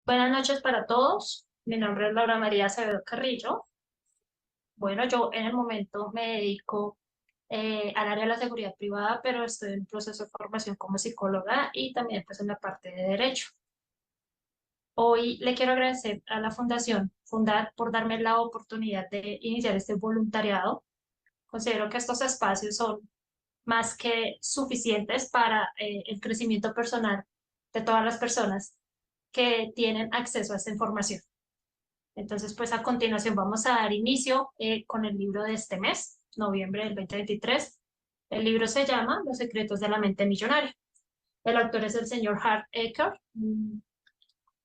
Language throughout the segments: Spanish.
Buenas noches para todos. Mi nombre es Laura María Acevedo Carrillo. Bueno, yo en el momento me dedico al área de la seguridad privada, pero estoy en proceso de formación como psicóloga y también pues en la parte de derecho. Hoy le quiero agradecer a la Fundación Fundar por darme la oportunidad de iniciar este voluntariado. Considero que estos espacios son más que suficientes para el crecimiento personal de todas las personas que tienen acceso a esta información. Entonces, pues a continuación vamos a dar inicio con el libro de este mes, noviembre del 2023. El libro se llama Los secretos de la mente millonaria. El autor es el señor Hart Ecker.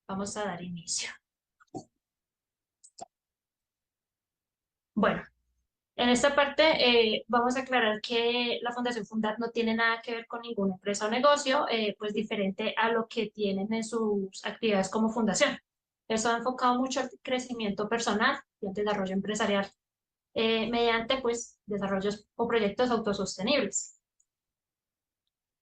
Vamos a dar inicio. Bueno, en esta parte vamos a aclarar que la Fundación Fundar no tiene nada que ver con ninguna empresa o negocio, pues diferente a lo que tienen en sus actividades como fundación. Eso ha enfocado mucho al crecimiento personal y al desarrollo empresarial mediante pues desarrollos o proyectos autosostenibles.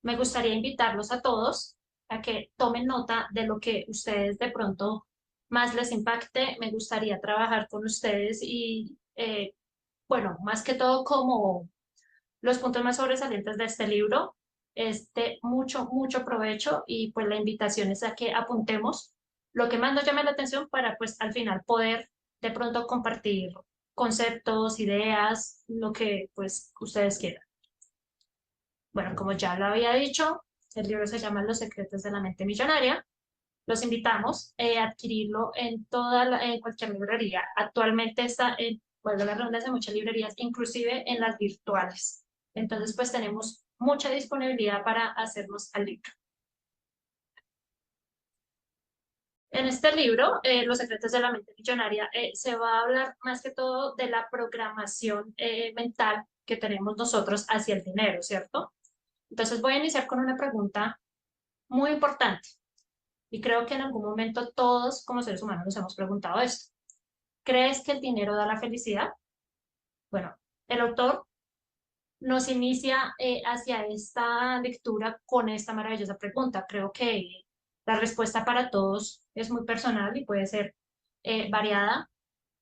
Me gustaría invitarlos a todos a que tomen nota de lo que ustedes de pronto más les impacte. Me gustaría trabajar con ustedes y, bueno, más que todo como los puntos más sobresalientes de este libro es de mucho, mucho provecho y pues la invitación es a que apuntemos lo que más nos llame la atención para pues al final poder de pronto compartir conceptos, ideas, lo que pues ustedes quieran. Bueno, como ya lo había dicho, el libro se llama Los secretos de la mente millonaria. Los invitamos a adquirirlo en cualquier librería. Actualmente está en, bueno, la redundancia, muchas librerías, inclusive en las virtuales. Entonces, pues tenemos mucha disponibilidad para hacernos al libro. En este libro, Los secretos de la mente millonaria, se va a hablar más que todo de la programación mental que tenemos nosotros hacia el dinero, ¿cierto? Entonces voy a iniciar con una pregunta muy importante y creo que en algún momento todos como seres humanos nos hemos preguntado esto. ¿Crees que el dinero da la felicidad? Bueno, el autor nos inicia hacia esta lectura con esta maravillosa pregunta. Creo que la respuesta para todos es muy personal y puede ser variada,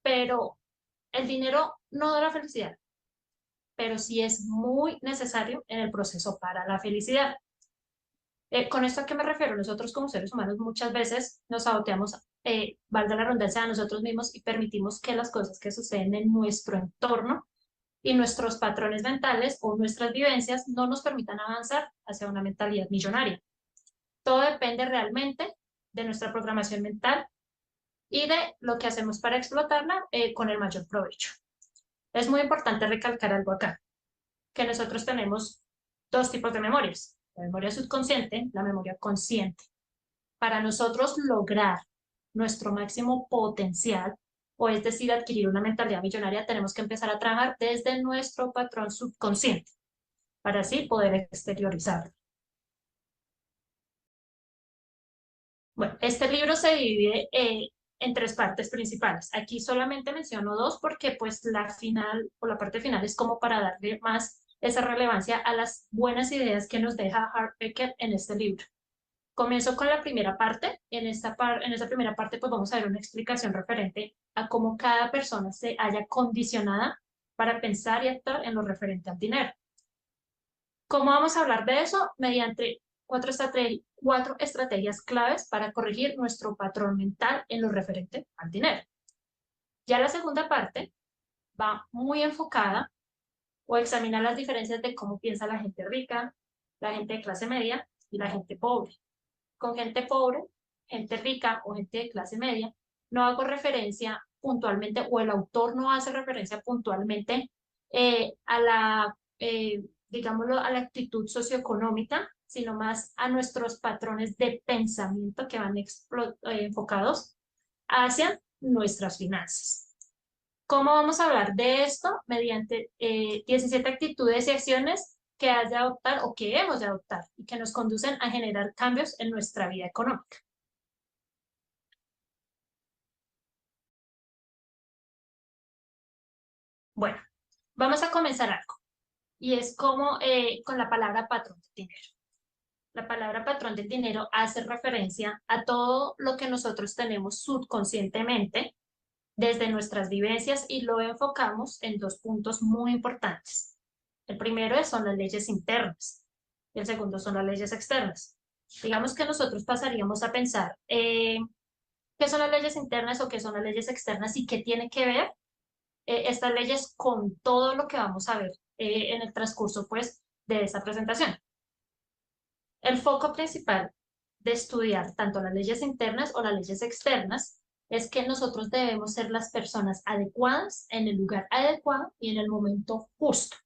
pero el dinero no da la felicidad, pero sí es muy necesario en el proceso para la felicidad. ¿Con esto a qué me refiero? Nosotros como seres humanos muchas veces nos saboteamos, valga la redundancia, a nosotros mismos y permitimos que las cosas que suceden en nuestro entorno y nuestros patrones mentales o nuestras vivencias no nos permitan avanzar hacia una mentalidad millonaria. Todo depende realmente de nuestra programación mental y de lo que hacemos para explotarla con el mayor provecho. Es muy importante recalcar algo acá, que nosotros tenemos dos tipos de memorias, la memoria subconsciente, la memoria consciente. Para nosotros lograr nuestro máximo potencial, o es decir, adquirir una mentalidad millonaria, tenemos que empezar a trabajar desde nuestro patrón subconsciente para así poder exteriorizarlo. Bueno, este libro se divide en tres partes principales. Aquí solamente menciono dos porque pues la final o la parte final es como para darle más esa relevancia a las buenas ideas que nos deja Hart Becker en este libro. Comienzo con la primera parte. En esta primera parte, pues vamos a ver una explicación referente a cómo cada persona se haya condicionada para pensar y actuar en lo referente al dinero. ¿Cómo vamos a hablar de eso? Mediante cuatro estrategias claves para corregir nuestro patrón mental en lo referente al dinero. Ya la segunda parte va muy enfocada o examina las diferencias de cómo piensa la gente rica, la gente de clase media y la gente pobre. Con gente pobre, gente rica o gente de clase media, no hago referencia puntualmente o el autor no hace referencia puntualmente a la, digámoslo, a la actitud socioeconómica, sino más a nuestros patrones de pensamiento que van enfocados hacia nuestras finanzas. ¿Cómo vamos a hablar de esto? Mediante 17 actitudes y acciones que has de adoptar o que hemos de adoptar y que nos conducen a generar cambios en nuestra vida económica. Bueno, vamos a comenzar algo y es como con la palabra patrón de dinero. La palabra patrón del dinero hace referencia a todo lo que nosotros tenemos subconscientemente desde nuestras vivencias y lo enfocamos en dos puntos muy importantes. El primero son las leyes internas y el segundo son las leyes externas. Digamos que nosotros pasaríamos a pensar qué son las leyes internas o qué son las leyes externas y qué tiene que ver estas leyes con todo lo que vamos a ver en el transcurso pues, de esta presentación. El foco principal de estudiar tanto las leyes internas o las leyes externas es que nosotros debemos ser las personas adecuadas en el lugar adecuado y en el momento justo.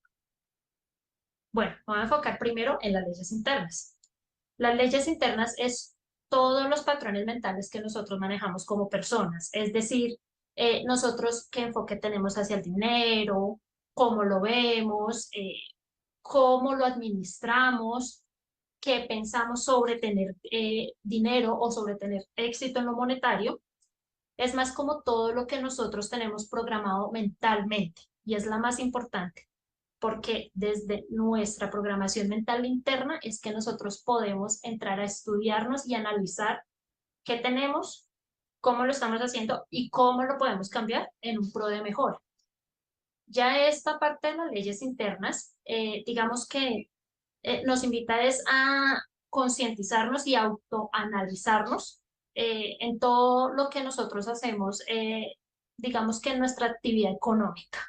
Bueno, vamos a enfocar primero en las leyes internas. Las leyes internas es todos los patrones mentales que nosotros manejamos como personas, es decir, nosotros qué enfoque tenemos hacia el dinero, cómo lo vemos, cómo lo administramos, qué pensamos sobre tener dinero o sobre tener éxito en lo monetario. Es más como todo lo que nosotros tenemos programado mentalmente y es la más importante porque desde nuestra programación mental interna es que nosotros podemos entrar a estudiarnos y analizar qué tenemos, cómo lo estamos haciendo y cómo lo podemos cambiar en un pro de mejora. Ya esta parte de las leyes internas, digamos que nos invita es a concientizarnos y autoanalizarnos en todo lo que nosotros hacemos, digamos que en nuestra actividad económica.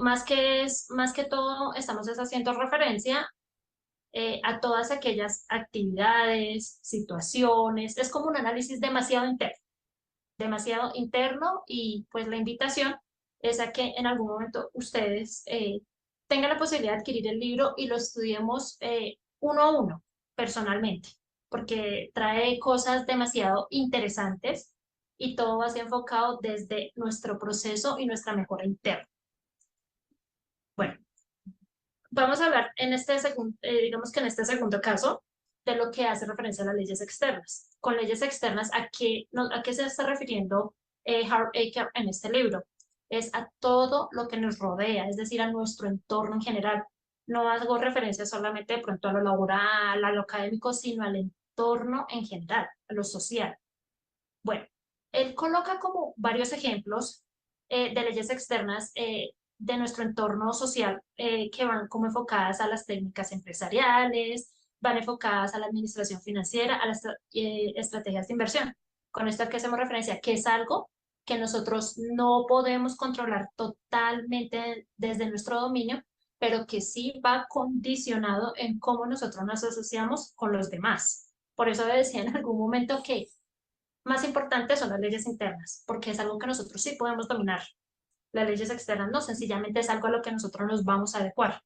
Más que todo, estamos haciendo referencia a todas aquellas actividades, situaciones. Es como un análisis demasiado interno y pues la invitación es a que en algún momento ustedes tengan la posibilidad de adquirir el libro y lo estudiemos uno a uno, personalmente, porque trae cosas demasiado interesantes y todo va a ser enfocado desde nuestro proceso y nuestra mejora interna. Bueno, vamos a hablar en este segundo, digamos que en este segundo caso, de lo que hace referencia a las leyes externas. Con leyes externas, a qué se está refiriendo Hart-Aker en este libro? Es a todo lo que nos rodea, es decir, a nuestro entorno en general. No hago referencia solamente de pronto a lo laboral, a lo académico, sino al entorno en general, a lo social. Bueno, él coloca como varios ejemplos de leyes externas de nuestro entorno social que van como enfocadas a las técnicas empresariales, van enfocadas a la administración financiera, a las estrategias de inversión. Con esto que hacemos referencia, que es algo que nosotros no podemos controlar totalmente desde nuestro dominio, pero que sí va condicionado en cómo nosotros nos asociamos con los demás. Por eso decía en algún momento que más importantes son las leyes internas, porque es algo que nosotros sí podemos dominar. Las leyes externas no, sencillamente es algo a lo que nosotros nos vamos a adecuar.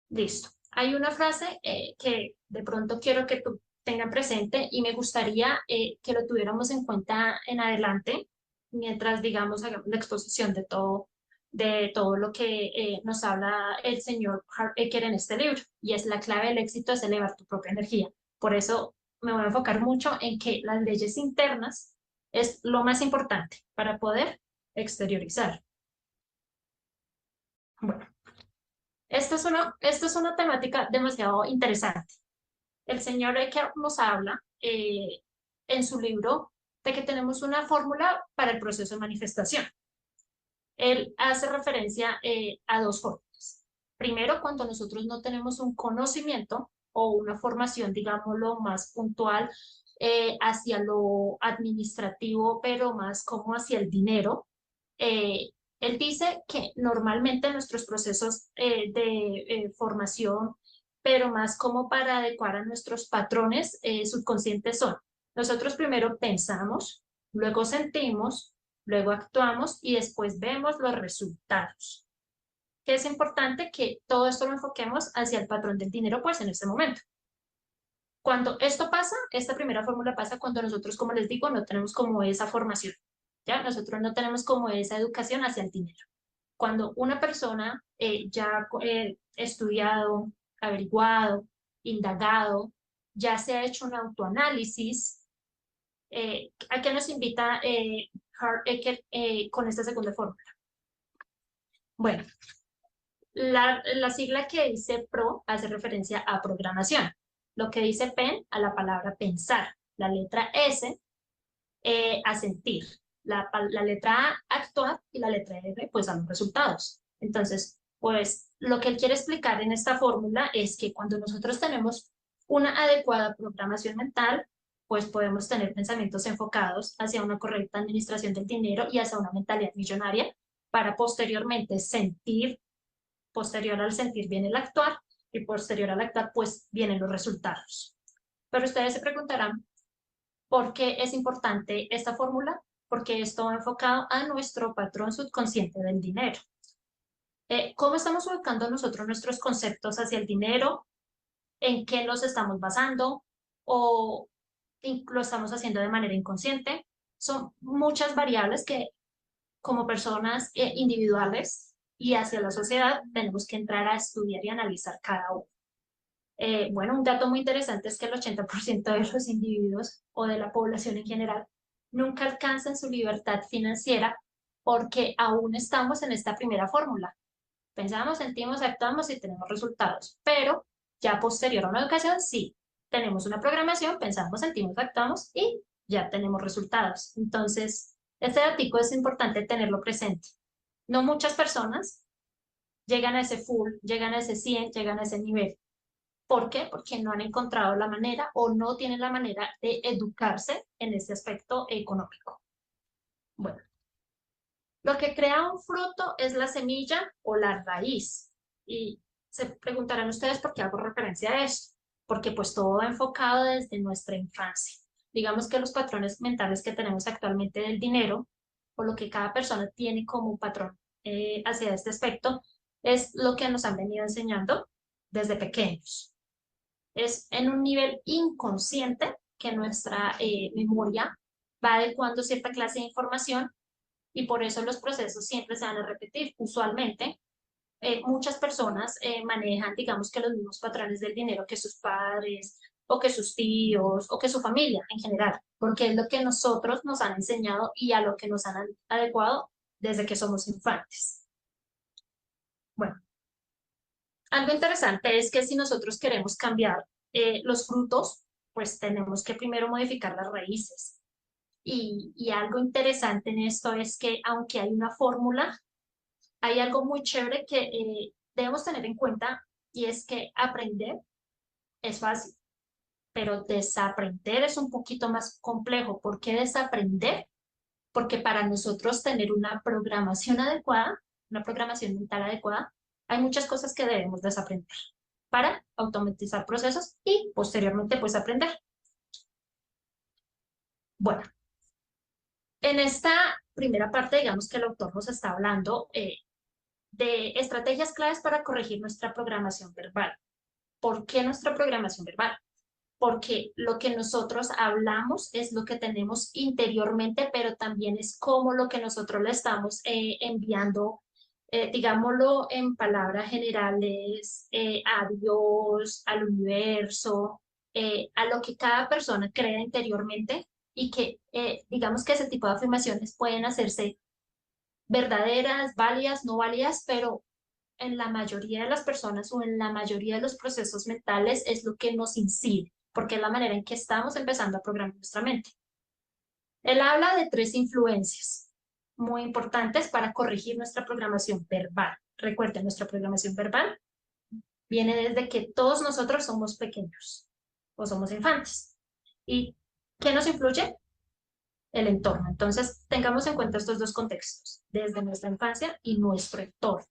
Listo. Hay una frase que de pronto quiero que tú tengas presente y me gustaría que lo tuviéramos en cuenta en adelante, mientras, digamos, hagamos la exposición de todo lo que nos habla el señor Hart Ecker en este libro, y es la clave del éxito es elevar tu propia energía. Por eso me voy a enfocar mucho en que las leyes internas es lo más importante para poder exteriorizar. Bueno. Esta es una temática demasiado interesante. El señor Ecker nos habla en su libro de que tenemos una fórmula para el proceso de manifestación. Él hace referencia a dos fórmulas. Primero, cuando nosotros no tenemos un conocimiento o una formación, digámoslo, más puntual hacia lo administrativo, pero más como hacia el dinero, eh, él dice que normalmente nuestros procesos de formación, pero más como para adecuar a nuestros patrones subconscientes son, nosotros primero pensamos, luego sentimos, luego actuamos y después vemos los resultados. Que es importante que todo esto lo enfoquemos hacia el patrón del dinero, pues en este momento. Cuando esto pasa, esta primera fórmula pasa cuando nosotros, como les digo, no tenemos como esa formación, ¿ya? Nosotros no tenemos como esa educación hacia el dinero. Cuando una persona ya estudiado, averiguado, indagado, ya se ha hecho un autoanálisis, ¿a qué nos invita Hart Ecker con esta segunda fórmula? Bueno, La sigla que dice PRO hace referencia a programación. Lo que dice PEN a la palabra pensar. La letra S a sentir. La letra A actuar y la letra R pues a los resultados. Entonces, pues lo que él quiere explicar en esta fórmula es que cuando nosotros tenemos una adecuada programación mental, pues podemos tener pensamientos enfocados hacia una correcta administración del dinero y hacia una mentalidad millonaria para posteriormente sentir, posterior al sentir viene el actuar y posterior al actuar pues vienen los resultados. Pero ustedes se preguntarán, ¿por qué es importante esta fórmula? Porque esto va enfocado a nuestro patrón subconsciente del dinero. ¿Cómo estamos ubicando nosotros nuestros conceptos hacia el dinero? ¿En qué los estamos basando? ¿O lo estamos haciendo de manera inconsciente? Son muchas variables que como personas individuales y hacia la sociedad tenemos que entrar a estudiar y analizar cada uno. Bueno, un dato muy interesante es que el 80% de los individuos o de la población en general nunca alcanzan su libertad financiera porque aún estamos en esta primera fórmula. Pensamos, sentimos, actuamos y tenemos resultados, pero ya posterior a una educación, sí, tenemos una programación, pensamos, sentimos, actuamos y ya tenemos resultados. Entonces, este dato es importante tenerlo presente. No muchas personas llegan a ese full, llegan a ese 100, llegan a ese nivel. ¿Por qué? Porque no han encontrado la manera o no tienen la manera de educarse en ese aspecto económico. Bueno, lo que crea un fruto es la semilla o la raíz. Y se preguntarán ustedes por qué hago referencia a esto. Porque pues todo va enfocado desde nuestra infancia. Digamos que los patrones mentales que tenemos actualmente del dinero, o lo que cada persona tiene como patrón hacia este aspecto, es lo que nos han venido enseñando desde pequeños. Es en un nivel inconsciente que nuestra memoria va adecuando cierta clase de información y por eso los procesos siempre se van a repetir. Usualmente, muchas personas manejan, digamos que los mismos patrones del dinero que sus padres o que sus tíos o que su familia en general, porque es lo que nosotros nos han enseñado y a lo que nos han adecuado desde que somos infantes. Bueno, algo interesante es que si nosotros queremos cambiar los frutos, pues tenemos que primero modificar las raíces. Y algo interesante en esto es que aunque hay una fórmula, hay algo muy chévere que debemos tener en cuenta y es que aprender es fácil, pero desaprender es un poquito más complejo. ¿Por qué desaprender? Porque para nosotros tener una programación adecuada, una programación mental adecuada, hay muchas cosas que debemos desaprender para automatizar procesos y posteriormente pues aprender. Bueno, en esta primera parte digamos que el autor nos está hablando de estrategias claves para corregir nuestra programación verbal. ¿Por qué nuestra programación verbal? Porque lo que nosotros hablamos es lo que tenemos interiormente, pero también es como lo que nosotros le estamos enviando, digámoslo en palabras generales, a Dios, al universo, a lo que cada persona crea interiormente y que digamos que ese tipo de afirmaciones pueden hacerse verdaderas, válidas, no válidas, pero en la mayoría de las personas o en la mayoría de los procesos mentales es lo que nos incide, porque es la manera en que estamos empezando a programar nuestra mente. Él habla de 3 influencias muy importantes para corregir nuestra programación verbal. Recuerden, nuestra programación verbal viene desde que todos nosotros somos pequeños o somos infantes. ¿Y qué nos influye? El entorno. Entonces, tengamos en cuenta estos 2 contextos, desde nuestra infancia y nuestro entorno.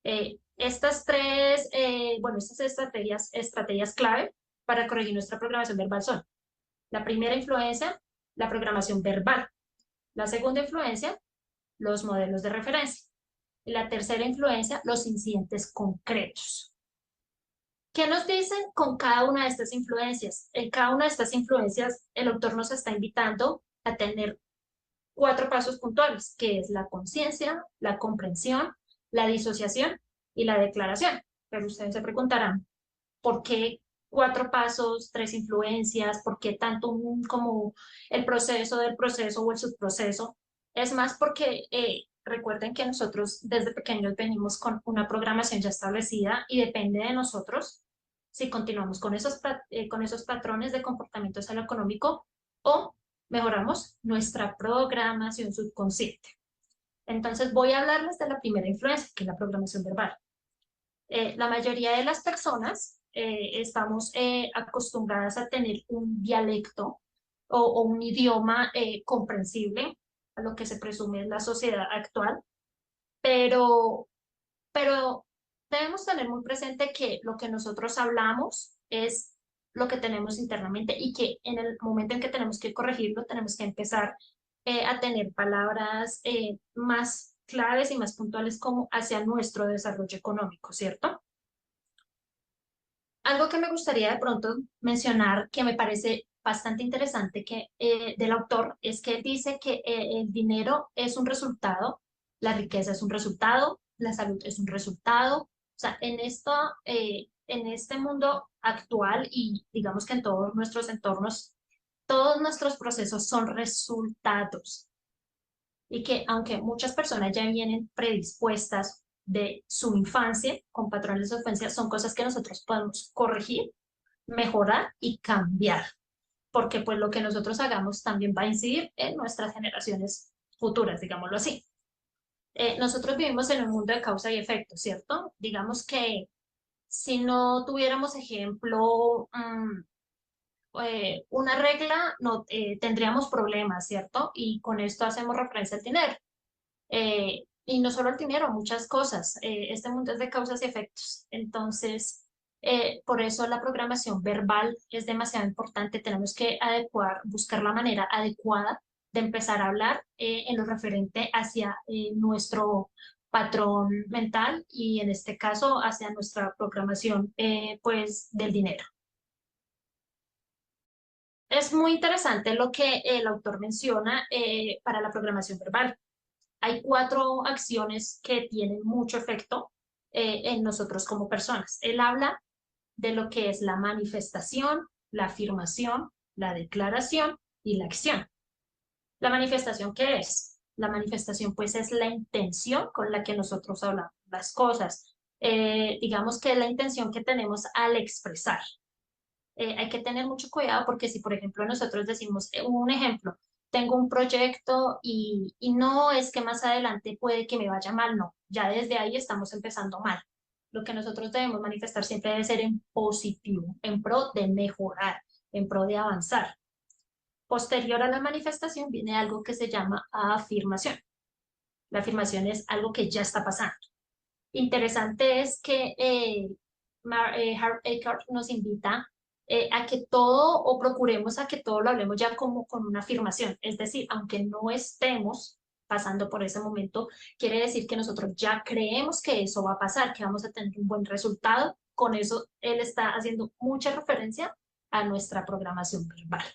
Estas estrategias clave para corregir nuestra programación verbal son: la primera influencia, la programación verbal; la segunda influencia, los modelos de referencia; y la tercera influencia, los incidentes concretos. ¿Qué nos dicen con cada una de estas influencias? En cada una de estas influencias, el autor nos está invitando a tener 4 pasos puntuales, que es la conciencia, la comprensión, la disociación y la declaración. Pero ustedes se preguntarán, ¿por qué 4 pasos, 3 influencias? ¿Por qué tanto como el proceso del proceso o el subproceso? Es más porque recuerden que nosotros desde pequeños venimos con una programación ya establecida y depende de nosotros si continuamos con esos patrones de comportamiento socioeconómico o mejoramos nuestra programación subconsciente. Entonces voy a hablarles de la primera influencia, que es la programación verbal. La mayoría de las personas estamos acostumbradas a tener un dialecto o un idioma comprensible a lo que se presume en la sociedad actual, pero, pero debemos tener muy presente que lo que nosotros hablamos es lo que tenemos internamente y que en el momento en que tenemos que corregirlo, tenemos que empezar a tener palabras más claves y más puntuales como hacia nuestro desarrollo económico, ¿cierto? Algo que me gustaría de pronto mencionar que me parece bastante interesante que, del autor es que él dice que el dinero es un resultado, la riqueza es un resultado, la salud es un resultado. O sea, en este mundo actual y digamos que en todos nuestros entornos, todos nuestros procesos son resultados y que aunque muchas personas ya vienen predispuestas de su infancia con patrones de ofensa, son cosas que nosotros podemos corregir, mejorar y cambiar, porque pues lo que nosotros hagamos también va a incidir en nuestras generaciones futuras, digámoslo así. Nosotros vivimos en un mundo de causa y efecto, ¿cierto? Digamos que si no tuviéramos ejemplo, una regla, no tendríamos problemas, ¿cierto? Y con esto hacemos referencia al dinero. Y no solo el dinero, muchas cosas. Este mundo es de causas y efectos. Entonces, por eso la programación verbal es demasiado importante. Tenemos que adecuar, buscar la manera adecuada de empezar a hablar en lo referente hacia nuestro patrón mental y en este caso hacia nuestra programación pues del dinero. Es muy interesante lo que el autor menciona para la programación verbal. Hay cuatro acciones que tienen mucho efecto en nosotros como personas. Él habla de lo que es la manifestación, la afirmación, la declaración y la acción. ¿La manifestación qué es? La manifestación pues es la intención con la que nosotros hablamos las cosas. Digamos que es la intención que tenemos al expresar. Hay que tener mucho cuidado porque si, por ejemplo, nosotros decimos un ejemplo, tengo un proyecto y no es que más adelante puede que me vaya mal, no, ya desde ahí estamos empezando mal. Lo que nosotros debemos manifestar siempre debe ser en positivo, en pro de mejorar, en pro de avanzar. Posterior a la manifestación viene algo que se llama afirmación. La afirmación es algo que ya está pasando. Interesante es que Hart Eckhart nos invita a que todo o procuremos a que todo lo hablemos ya como con una afirmación. Es decir, aunque no estemos pasando por ese momento, quiere decir que nosotros ya creemos que eso va a pasar, que vamos a tener un buen resultado. Con eso él está haciendo mucha referencia a nuestra programación verbal.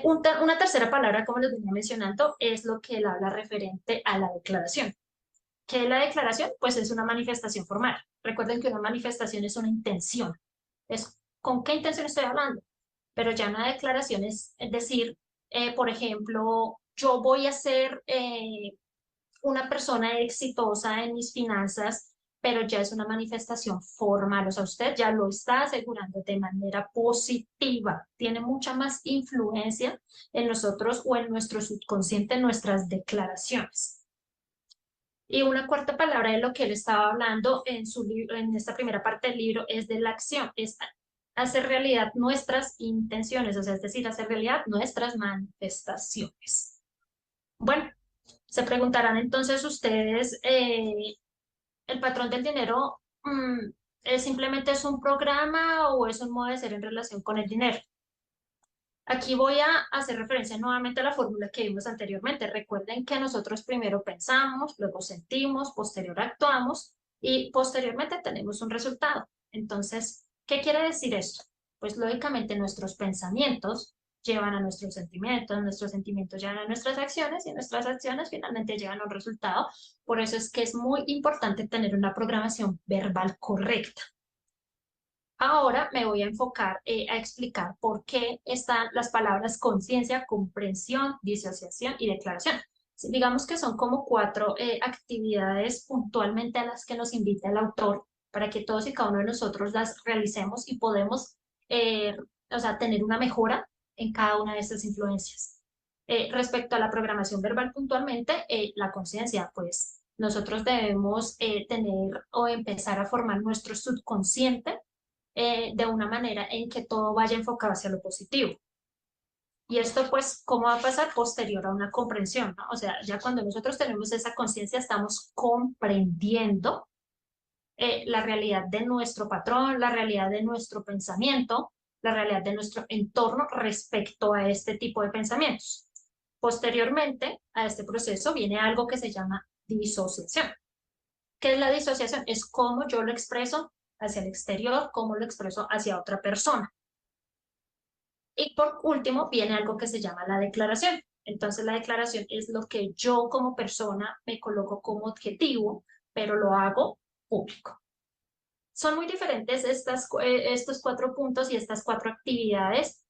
Una tercera palabra, como les venía mencionando, es lo que él habla referente a la declaración. ¿Qué es la declaración? Pues es una manifestación formal. Recuerden que una manifestación es una intención. Es con qué intención estoy hablando. Pero ya una declaración es decir, por ejemplo, yo voy a ser una persona exitosa en mis finanzas, pero ya es una manifestación formal. O sea, usted ya lo está asegurando de manera positiva. Tiene mucha más influencia en nosotros o en nuestro subconsciente, en nuestras declaraciones. Y una cuarta palabra de lo que él estaba hablando en su libro, en esta primera parte del libro, es de la acción, es hacer realidad nuestras intenciones, o sea, es decir, hacer realidad nuestras manifestaciones. Bueno, se preguntarán entonces ustedes, ¿el patrón del dinero simplemente es un programa o es un modo de ser en relación con el dinero? Aquí voy a hacer referencia nuevamente a la fórmula que vimos anteriormente. Recuerden que nosotros primero pensamos, luego sentimos, posterior actuamos y posteriormente tenemos un resultado. Entonces, ¿qué quiere decir esto? Pues lógicamente nuestros pensamientos llevan a nuestros sentimientos llevan a nuestras acciones y nuestras acciones finalmente llegan a un resultado. Por eso es que es muy importante tener una programación verbal correcta. Ahora me voy a enfocar a explicar por qué están las palabras conciencia, comprensión, disociación y declaración. Digamos que son como cuatro actividades puntualmente a las que nos invita el autor para que todos y cada uno de nosotros las realicemos y podemos, eh, o sea, tener una mejora en cada una de estas influencias. Respecto a la programación verbal puntualmente, la conciencia, pues nosotros debemos tener o empezar a formar nuestro subconsciente de una manera en que todo vaya enfocado hacia lo positivo. Y esto, pues, ¿cómo va a pasar? Posterior a una comprensión, ¿no? O sea, ya cuando nosotros tenemos esa conciencia, estamos comprendiendo la realidad de nuestro patrón, la realidad de nuestro pensamiento, la realidad de nuestro entorno respecto a este tipo de pensamientos. Posteriormente a este proceso viene algo que se llama disociación. ¿Qué es la disociación? Es cómo yo lo expreso hacia el exterior, cómo lo expreso hacia otra persona. Y por último, viene algo que se llama la declaración. Entonces, la declaración es lo que yo como persona me coloco como objetivo, pero lo hago público. Son muy diferentes estos cuatro puntos y estas cuatro actividades.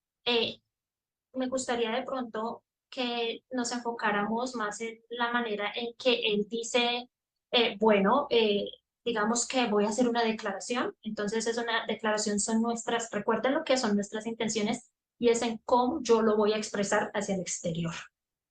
Me gustaría de pronto que nos enfocáramos más en la manera en que él dice, bueno, digamos que voy a hacer una declaración. Entonces, es una declaración, son nuestras, recuerden lo que son nuestras intenciones y es en cómo yo lo voy a expresar hacia el exterior.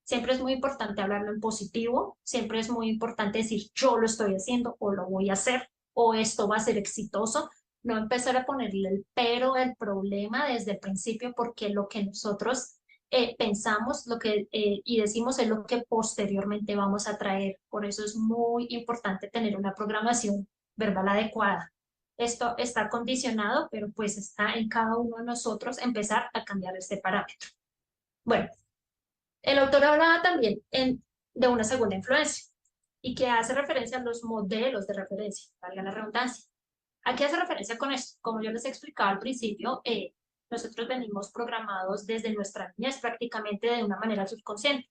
Siempre es muy importante hablarlo en positivo, siempre es muy importante decir yo lo estoy haciendo o lo voy a hacer o esto va a ser exitoso, no empezar a ponerle el pero, el problema desde el principio, porque lo que nosotros pensamos y decimos es lo que posteriormente vamos a traer. Por eso es muy importante tener una programación verbal adecuada. Esto está condicionado, pero pues está en cada uno de nosotros empezar a cambiar este parámetro. Bueno, el autor hablaba también de una segunda influencia y que hace referencia a los modelos de referencia, valga la redundancia. ¿A qué hace referencia con esto? Como yo les explicaba al principio, nosotros venimos programados desde nuestra niñez prácticamente de una manera subconsciente.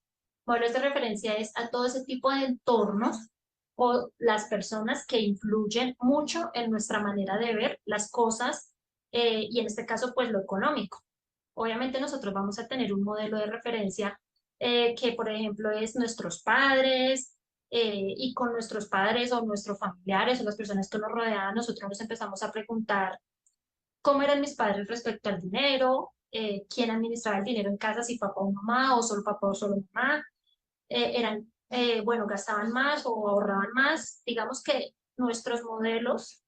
Modelos de referencia es a todo ese tipo de entornos o las personas que influyen mucho en nuestra manera de ver las cosas y en este caso pues lo económico. Obviamente nosotros vamos a tener un modelo de referencia que por ejemplo es nuestros padres, y con nuestros padres o nuestros familiares o las personas que nos rodean, nosotros nos empezamos a preguntar cómo eran mis padres respecto al dinero, quién administraba el dinero en casa, si papá o mamá, o solo papá o solo mamá, bueno, gastaban más o ahorraban más. Digamos que nuestros modelos,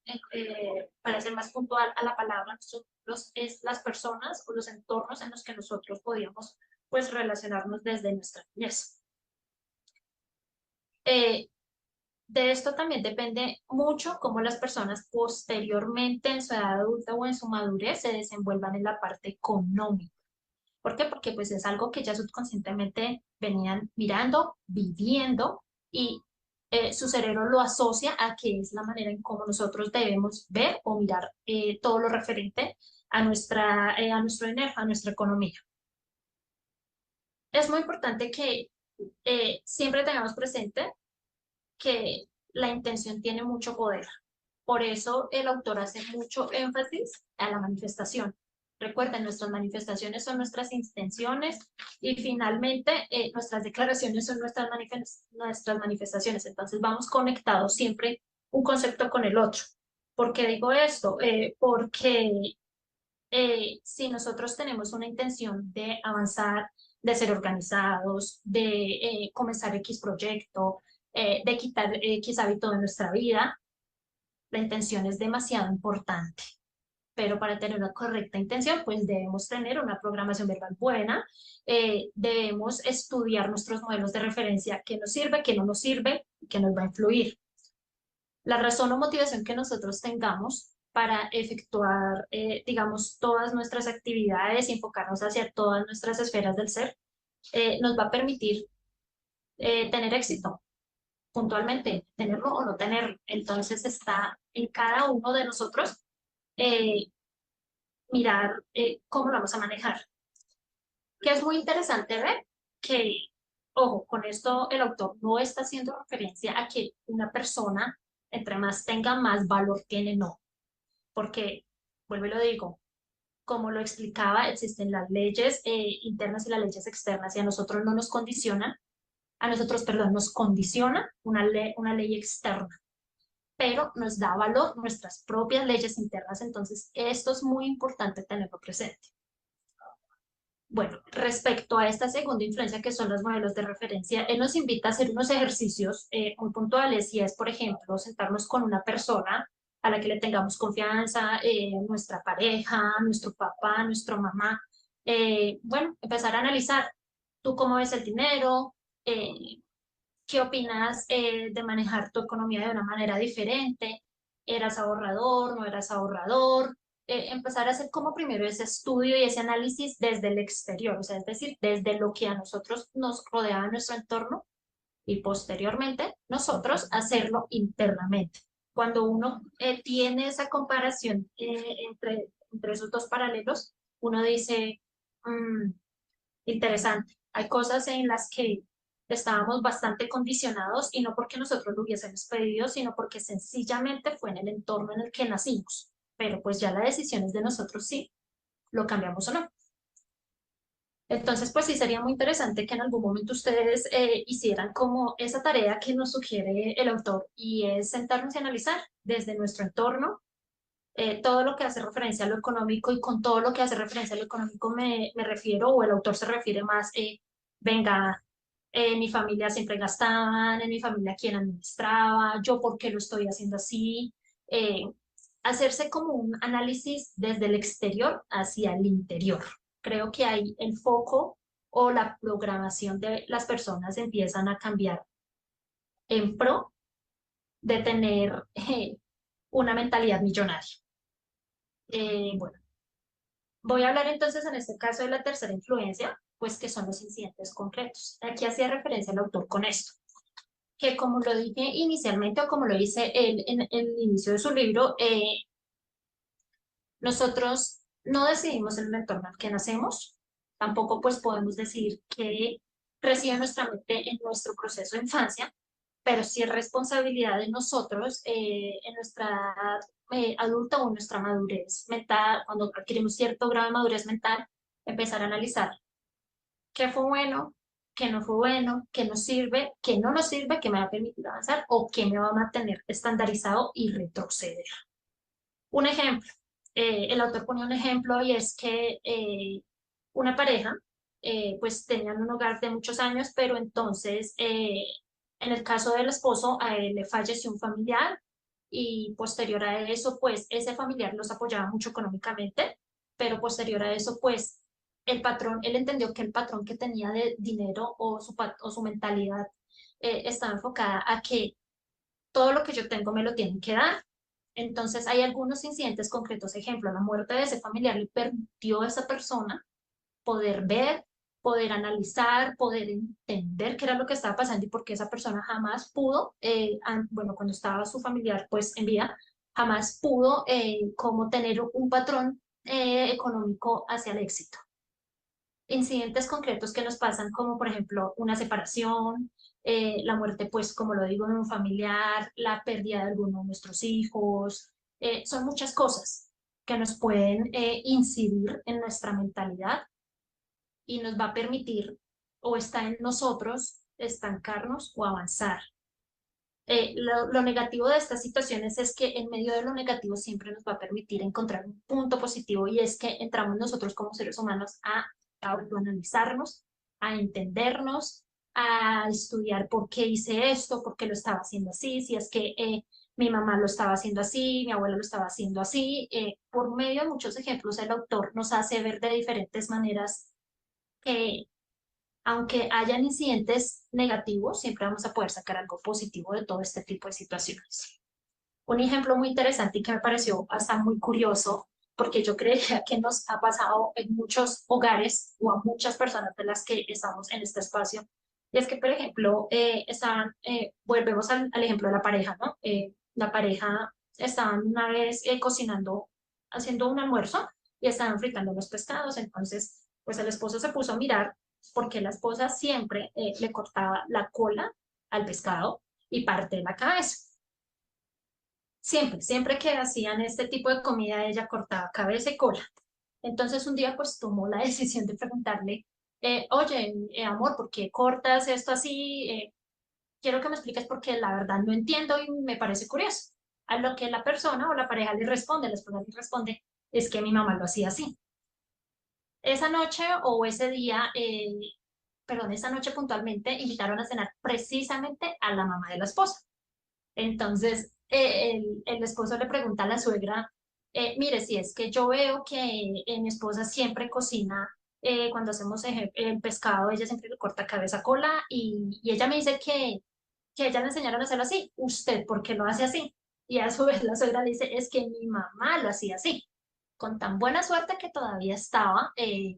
para ser más puntual a la palabra, nosotros es las personas o los entornos en los que nosotros podíamos pues relacionarnos desde nuestra niñez. Eh, De esto también depende mucho cómo las personas posteriormente en su edad adulta o en su madurez se desenvuelvan en la parte económica. ¿Por qué? Porque pues es algo que ya subconscientemente venían mirando, viviendo y su cerebro lo asocia a que es la manera en cómo nosotros debemos ver o mirar todo lo referente a nuestro dinero, a nuestra economía. Es muy importante que siempre tengamos presente que la intención tiene mucho poder. Por eso el autor hace mucho énfasis a la manifestación. Recuerden, nuestras manifestaciones son nuestras intenciones y finalmente nuestras declaraciones son nuestras manifestaciones. Entonces vamos conectados siempre un concepto con el otro. ¿Por qué digo esto? Porque si nosotros tenemos una intención de avanzar, de ser organizados, de comenzar X proyecto, de quitar X hábito de nuestra vida, la intención es demasiado importante. Pero para tener una correcta intención, pues debemos tener una programación verbal buena, debemos estudiar nuestros modelos de referencia, qué nos sirve, qué no nos sirve, qué nos va a influir. La razón o motivación que nosotros tengamos para efectuar, digamos, todas nuestras actividades y enfocarnos hacia todas nuestras esferas del ser, nos va a permitir tener éxito puntualmente, tenerlo o no tenerlo. Entonces está en cada uno de nosotros eh, mirar cómo lo vamos a manejar. Que es muy interesante ver que, ojo, con esto el autor no está haciendo referencia a que una persona, entre más tenga, más valor tiene, no. Porque, vuelvo y lo digo, como lo explicaba, existen las leyes internas y las leyes externas y a nosotros no nos condicionan a nosotros, perdón, nos condiciona una ley externa, pero nos da valor nuestras propias leyes internas. Entonces, esto es muy importante tenerlo presente. Bueno, respecto a esta segunda influencia que son los modelos de referencia, él nos invita a hacer unos ejercicios muy puntuales y es, por ejemplo, sentarnos con una persona a la que le tengamos confianza, nuestra pareja, nuestro papá, nuestra mamá. Bueno, empezar a analizar tú cómo ves el dinero, eh, qué opinas de manejar tu economía de una manera diferente, eras ahorrador, no eras ahorrador, empezar a hacer como primero ese estudio y ese análisis desde el exterior, o sea, es decir, desde lo que a nosotros nos rodea en nuestro entorno y posteriormente nosotros hacerlo internamente. Cuando uno tiene esa comparación entre esos dos paralelos, uno dice, "Mm, interesante, hay cosas en las que estábamos bastante condicionados y no porque nosotros lo hubiésemos pedido, sino porque sencillamente fue en el entorno en el que nacimos. Pero pues ya la decisión es de nosotros si lo cambiamos o no. Entonces, pues sí, sería muy interesante que en algún momento ustedes hicieran como esa tarea que nos sugiere el autor y es sentarnos y analizar desde nuestro entorno todo lo que hace referencia a lo económico y con todo lo que hace referencia a lo económico me refiero, o el autor se refiere más, venga, en mi familia siempre gastaban, en mi familia quién administraba, yo por qué lo estoy haciendo así, eh, hacerse como un análisis desde el exterior hacia el interior. Creo que ahí el foco o la programación de las personas empiezan a cambiar en pro de tener una mentalidad millonaria. Bueno, voy a hablar entonces en este caso de la tercera influencia, pues que son los incidentes concretos. Aquí hacía referencia el autor con esto, que como lo dije inicialmente o como lo dice él en el inicio de su libro, nosotros no decidimos el entorno al que nacemos, tampoco pues podemos decir que recibe nuestra mente en nuestro proceso de infancia, pero sí es responsabilidad de nosotros en nuestra edad adulta o en nuestra madurez mental, cuando adquirimos cierto grado de madurez mental, empezar a analizar qué fue bueno, qué no fue bueno, qué nos sirve, qué no nos sirve, qué me va a permitir avanzar o qué me va a mantener estandarizado y retroceder. Un ejemplo, el autor pone un ejemplo y es que una pareja pues tenían un hogar de muchos años, pero entonces en el caso del esposo a él le falleció un familiar y posterior a eso pues ese familiar los apoyaba mucho económicamente, pero posterior a eso pues el patrón, él entendió que el patrón que tenía de dinero o su mentalidad estaba enfocada a que todo lo que yo tengo me lo tienen que dar. Entonces, hay algunos incidentes concretos. Ejemplo, la muerte de ese familiar le permitió a esa persona poder ver, poder analizar, poder entender qué era lo que estaba pasando y por qué esa persona jamás pudo, bueno, cuando estaba su familiar pues en vida, jamás pudo como tener un patrón económico hacia el éxito. Incidentes concretos que nos pasan, como por ejemplo una separación, la muerte, pues como lo digo, de un familiar, la pérdida de alguno de nuestros hijos, son muchas cosas que nos pueden incidir en nuestra mentalidad y nos va a permitir o está en nosotros estancarnos o avanzar. Lo negativo de estas situaciones es que en medio de lo negativo siempre nos va a permitir encontrar un punto positivo y es que entramos nosotros como seres humanos a autoanalizarnos, a entendernos, a estudiar por qué hice esto, por qué lo estaba haciendo así, si es que mi mamá lo estaba haciendo así, mi abuela lo estaba haciendo así. Por medio de muchos ejemplos, el autor nos hace ver de diferentes maneras que aunque hayan incidentes negativos, siempre vamos a poder sacar algo positivo de todo este tipo de situaciones. Un ejemplo muy interesante y que me pareció hasta muy curioso, porque yo creería que nos ha pasado en muchos hogares o a muchas personas de las que estamos en este espacio, y es que, por ejemplo, volvemos al ejemplo de la pareja, ¿no? La pareja estaban una vez cocinando, haciendo un almuerzo y estaban fritando los pescados, entonces, pues el esposo se puso a mirar porque la esposa siempre le cortaba la cola al pescado y parte de la cabeza. Siempre, siempre que hacían este tipo de comida, ella cortaba cabeza y cola. Entonces un día pues tomó la decisión de preguntarle, oye, amor, ¿por qué cortas esto así? Quiero que me expliques porque la verdad no entiendo y me parece curioso. A lo que la persona o la pareja le responde, la esposa le responde, es que mi mamá lo hacía así. Esa noche o ese día, perdón, esa noche puntualmente invitaron a cenar precisamente a la mamá de la esposa. Entonces, el esposo le pregunta a la suegra, mire, si es que yo veo que mi esposa siempre cocina, cuando hacemos el pescado, ella siempre le corta cabeza cola y ella me dice que a ella le enseñaron a hacerlo así. ¿Usted por qué lo hace así? Y a su vez la suegra le dice, es que mi mamá lo hacía así. Con tan buena suerte que todavía estaba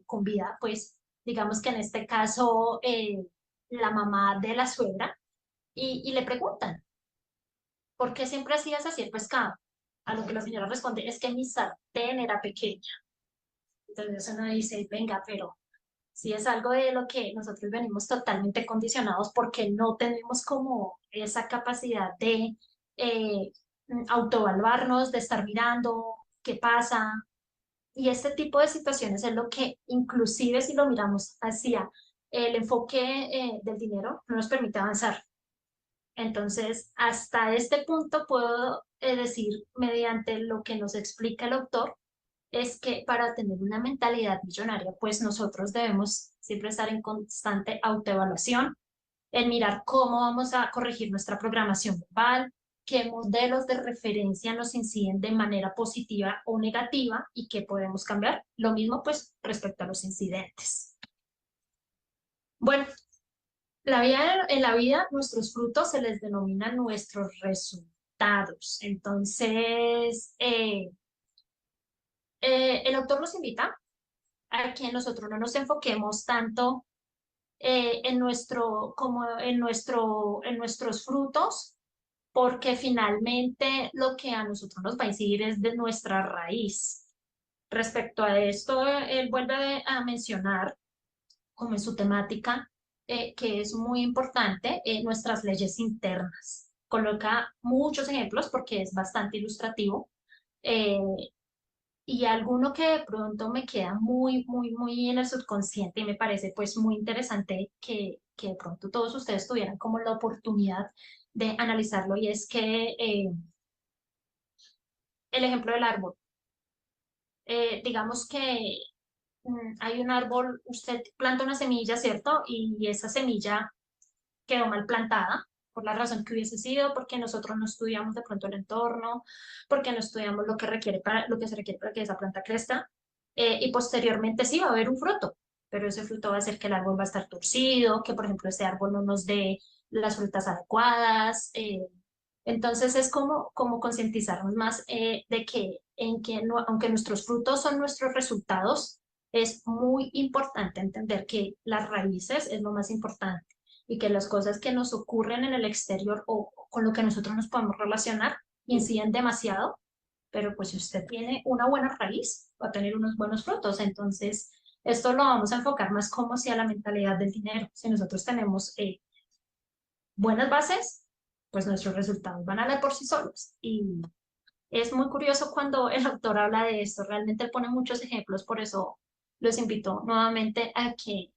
con vida, pues digamos que en este caso la mamá de la suegra y le preguntan, ¿por qué siempre hacías así el pescado? A lo que la señora responde, es que mi sartén era pequeña. Entonces uno dice, venga, pero si es algo de lo que nosotros venimos totalmente condicionados porque no tenemos como esa capacidad de eh, autoevaluarnos, de estar mirando qué pasa. Y este tipo de situaciones es lo que inclusive si lo miramos hacia el enfoque del dinero, no nos permite avanzar. Entonces, hasta este punto puedo decir, mediante lo que nos explica el autor, es que para tener una mentalidad millonaria, pues nosotros debemos siempre estar en constante autoevaluación, en mirar cómo vamos a corregir nuestra programación verbal, qué modelos de referencia nos inciden de manera positiva o negativa y qué podemos cambiar. Lo mismo pues respecto a los incidentes. Bueno, en la vida nuestros frutos se les denomina nuestros resultados. Entonces, el autor nos invita a que nosotros no nos enfoquemos tanto en en nuestros frutos, porque finalmente lo que a nosotros nos va a incidir es de nuestra raíz. Respecto a esto, él vuelve a mencionar, como en su temática, que es muy importante, nuestras leyes internas. Coloca muchos ejemplos porque es bastante ilustrativo. eh, y alguno que de pronto me queda muy en el subconsciente y me parece pues muy interesante que de pronto todos ustedes tuvieran como la oportunidad de analizarlo y es que el ejemplo del árbol. Digamos que hay un árbol, usted planta una semilla, ¿cierto? Y esa semilla quedó mal plantada, por la razón que hubiese sido, porque nosotros no estudiamos de pronto el entorno, porque no estudiamos lo que se requiere para que esa planta crezca, y posteriormente sí va a haber un fruto, pero ese fruto va a hacer que el árbol va a estar torcido, que por ejemplo ese árbol no nos dé las frutas adecuadas. Entonces es como concientizarnos más de que, aunque nuestros frutos son nuestros resultados, es muy importante entender que las raíces es lo más importante y que las cosas que nos ocurren en el exterior o con lo que nosotros nos podemos relacionar inciden demasiado, pero pues si usted tiene una buena raíz, va a tener unos buenos frutos. Entonces, esto lo vamos a enfocar más como hacia la mentalidad del dinero. Si nosotros tenemos buenas bases, pues nuestros resultados van a dar por sí solos. Y es muy curioso cuando el autor habla de esto, realmente él pone muchos ejemplos, por eso los invito nuevamente a que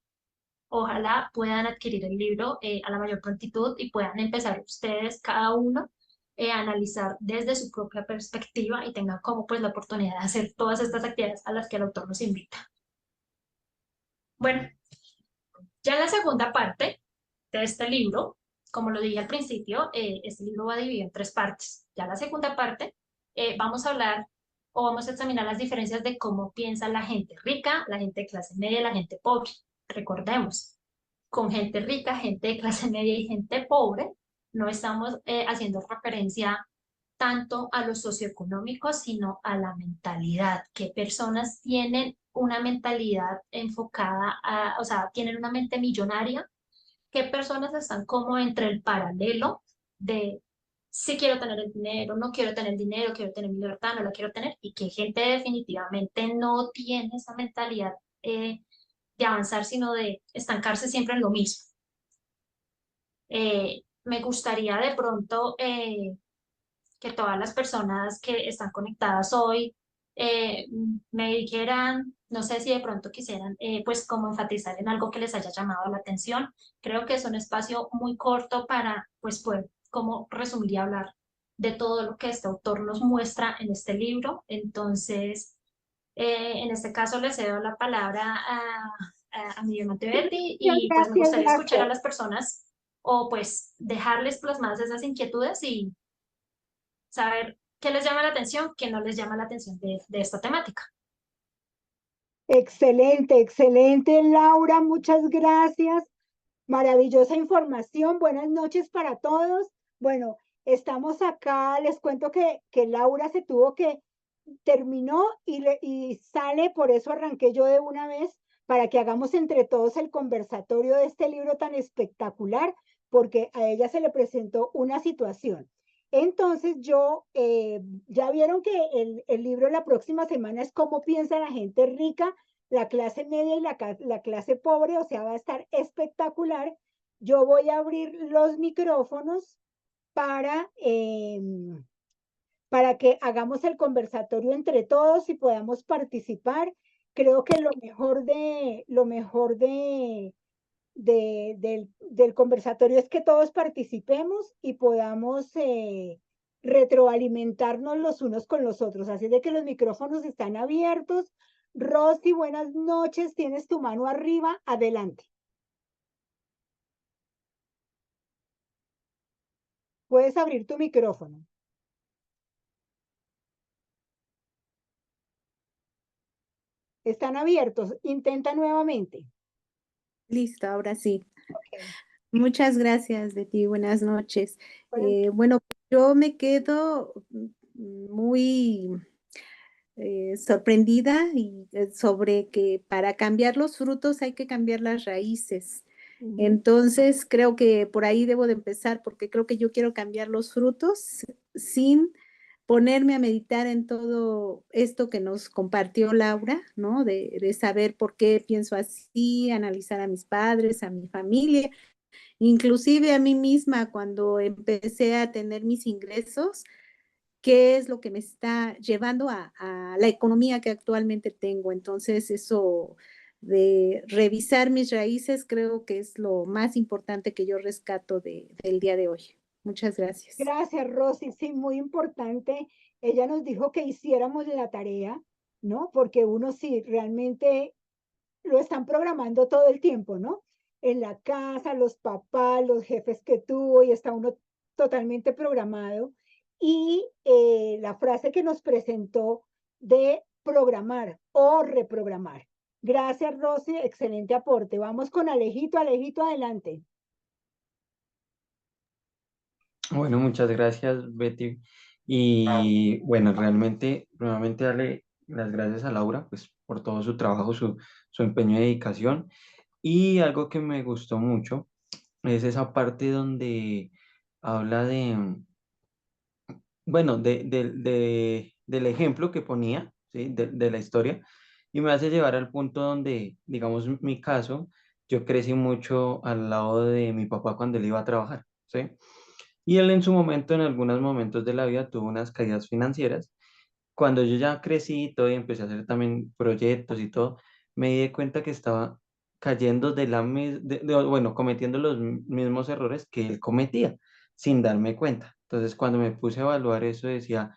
ojalá puedan adquirir el libro a la mayor prontitud y puedan empezar ustedes, cada uno, a analizar desde su propia perspectiva y tengan como pues la oportunidad de hacer todas estas actividades a las que el autor nos invita. Bueno, ya en la segunda parte de este libro, como lo dije al principio, este libro va dividido en tres partes. Ya la segunda parte, vamos a hablar o vamos a examinar las diferencias de cómo piensa la gente rica, la gente de clase media y la gente pobre. Recordemos, con gente rica, gente de clase media y gente pobre, no estamos haciendo referencia tanto a lo socioeconómico, sino a la mentalidad, qué personas tienen una mentalidad enfocada o sea, tienen una mente millonaria, qué personas están como entre el paralelo de si quiero tener el dinero, no quiero tener el dinero, quiero tener mi libertad, no la quiero tener, y qué gente definitivamente no tiene esa mentalidad de avanzar, sino de estancarse siempre en lo mismo. Me gustaría de pronto que todas las personas que están conectadas hoy me dijeran No sé si de pronto quisieran, pues, como enfatizar en algo que les haya llamado la atención. Creo que es un espacio muy corto para, pues, poder como resumir y hablar de todo lo que este autor nos muestra en este libro. Entonces, en este caso le cedo la palabra a Miguel Monteverdi Muchas y pues me gracias, gustaría escuchar a gracias. las personas o pues dejarles plasmadas esas inquietudes y saber qué les llama la atención, qué no les llama la atención de esta temática. Excelente, excelente, Laura, muchas gracias. Maravillosa información. Buenas noches para todos. Bueno, estamos acá. Les cuento que Laura se tuvo que terminó y sale, por eso arranqué yo de una vez, para que hagamos entre todos el conversatorio de este libro tan espectacular, porque a ella se le presentó una situación. Entonces ya vieron que el libro la próxima semana es cómo piensa la gente rica, la clase media y la clase pobre, o sea, va a estar espectacular. Yo voy a abrir los micrófonos para, para que hagamos el conversatorio entre todos y podamos participar. Creo que lo mejor del conversatorio es que todos participemos y podamos retroalimentarnos los unos con los otros. Así de que los micrófonos están abiertos. Rosy, buenas noches. Tienes tu mano arriba. Adelante. Puedes abrir tu micrófono. Están abiertos. Intenta nuevamente. Listo, ahora sí. Okay. Muchas gracias, Betty. Buenas noches. Buenas. Bueno, yo me quedo muy sorprendida sobre que para cambiar los frutos hay que cambiar las raíces. Entonces, creo que por ahí debo de empezar porque creo que yo quiero cambiar los frutos sin ponerme a meditar en todo esto que nos compartió Laura, ¿no? De saber por qué pienso así, analizar a mis padres, a mi familia, inclusive a mí misma cuando empecé a tener mis ingresos, qué es lo que me está llevando a la economía que actualmente tengo. Entonces, eso de revisar mis raíces creo que es lo más importante que yo rescato del día de hoy. Muchas gracias. Gracias, Rosy. Sí, muy importante. Ella nos dijo que hiciéramos la tarea, ¿no? Porque uno sí, realmente lo están programando todo el tiempo, ¿no? En la casa, los papás, los jefes que tuvo y está uno totalmente programado. Y la frase que nos presentó de programar o reprogramar. Gracias, Rosy. Excelente aporte. Vamos con Alejito. Alejito, adelante. Bueno, muchas gracias, Betty. Y bueno, realmente, nuevamente darle las gracias a Laura, pues, por todo su trabajo, su empeño y dedicación. Y algo que me gustó mucho es esa parte donde habla de, bueno, del ejemplo que ponía, ¿sí? De la historia, y me hace llevar al punto donde, digamos, mi caso, yo crecí mucho al lado de mi papá cuando él iba a trabajar, ¿sí? Y él en su momento, en algunos momentos de la vida, tuvo unas caídas financieras. Cuando yo ya crecí y todo y empecé a hacer también proyectos y todo, me di cuenta que estaba cayendo bueno, cometiendo los mismos errores que él cometía, sin darme cuenta. Entonces, cuando me puse a evaluar eso, decía,